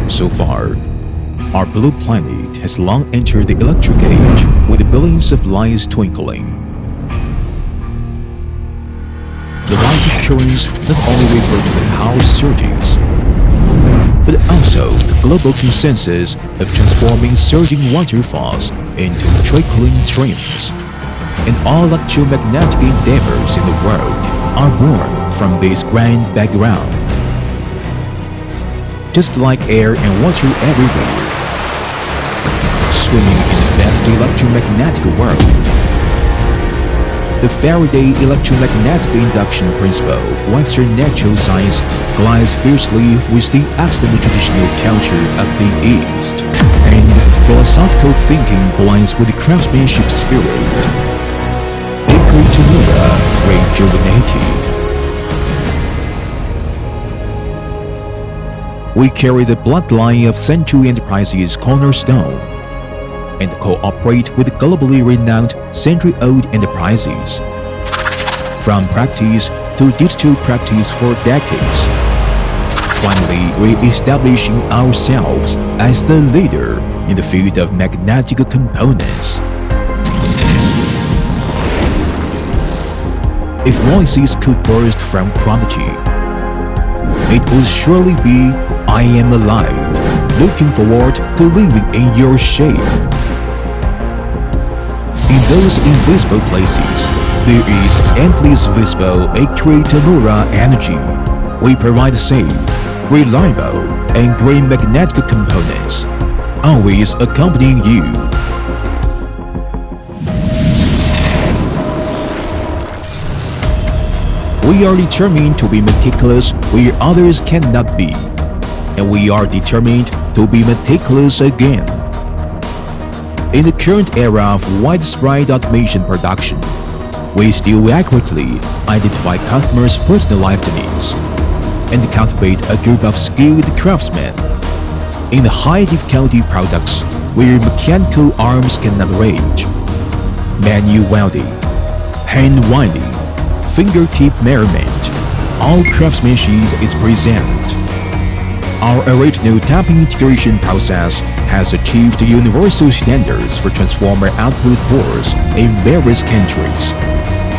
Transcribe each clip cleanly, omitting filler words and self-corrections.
So far, our blue planet has long entered the electric age with billions of lights twinkling. The light currents not only refer to the power surges, but also the global consensus of transforming surging waterfalls into trickling streams. And all electromagnetic endeavors in the world are born from this grand background. Just like air and water everywhere, swimming in the vast electromagnetic world, the Faraday electromagnetic induction principle of Western natural science glides fiercely with the accidental traditional culture of the East, and philosophical thinking blends with the craftsmanship spirit. Ecriee-Tamura rejuvenated. We carry the bloodline of Century Enterprises' cornerstone and cooperate with globally renowned century-old enterprises. From practice to digital practice for decades, finally re-establishing ourselves as the leader in the field of magnetic components. If voices could burst from prodigy, it would surely be "I am alive, looking forward to living in your shape." In those invisible places, there is endless visible Ecriee-Tamura energy. We provide safe, reliable, and green magnetic components, always accompanying you. We are determined to be meticulous where others cannot be, and we are determined to be meticulous again. In the current era of widespread automation production, we still accurately identify customers' personalized needs and cultivate a group of skilled craftsmen. In the high-difficulty products where mechanical arms cannot reach, manual welding, hand winding, fingertip merriment, all craftsmanship is present. Our original tapping integration process has achieved universal standards for transformer output boards in various countries.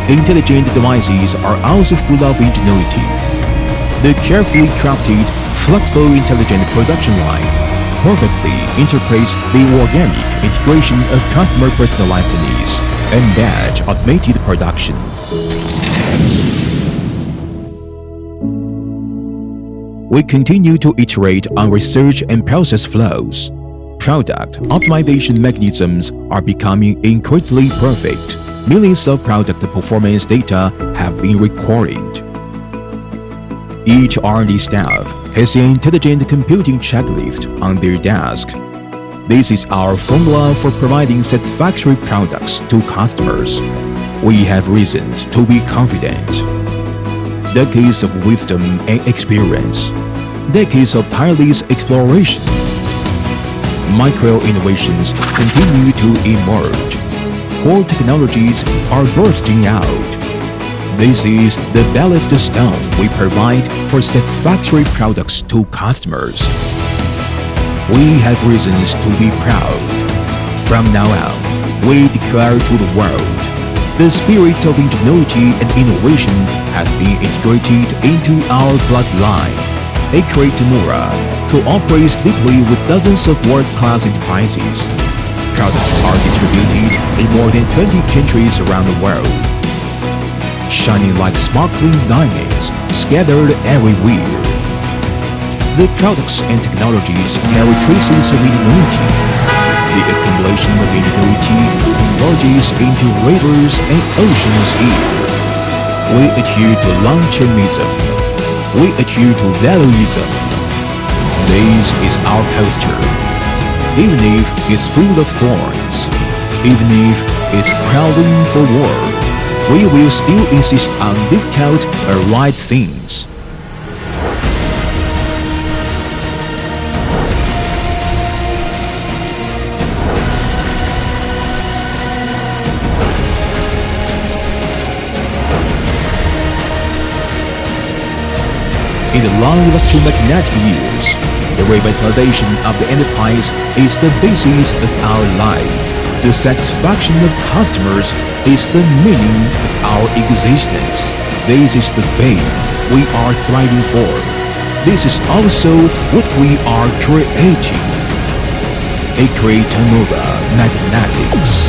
Intelligent devices are also full of ingenuity. The carefully crafted, flexible intelligent production line perfectly interprets the organic integration of customer personalized needs and batch automated production. We continue to iterate on research and process flows. Product optimization mechanisms are becoming increasingly perfect. Millions of product performance data have been recorded. Each R&D staff has an intelligent computing checklist on their desk. This is our formula for providing satisfactory products to customers. We have reasons to be confident. Decades of wisdom and experience. Decades of tireless exploration. Micro-innovations continue to emerge. Core technologies are bursting out. This is the ballast stone we provide for satisfactory products to customers. We have reasons to be proud. From now on, we declare to the world, the spirit of ingenuity and innovation has been integrated into our bloodline. Ecriee-Tamura cooperates deeply with dozens of world-class enterprises. Products are distributed in more than 20 countries around the world, shining like sparkling diamonds scattered everywhere. The products and technologies carry traces of ingenuity. The accumulation of ingenuity merges into rivers and oceans here. We adhere to long-termism. We adhere to valueism. This is our posture. Even if it's full of thorns, even if it's crowding forward, we will still insist on difficult or right things. In the long electromagnetic years, The revitalization of the enterprise is the basis of our life. The satisfaction of customers is the meaning of our existence. This is the faith we are thriving for. This is also what we are creating. Ecriee-Tamura Mathematics.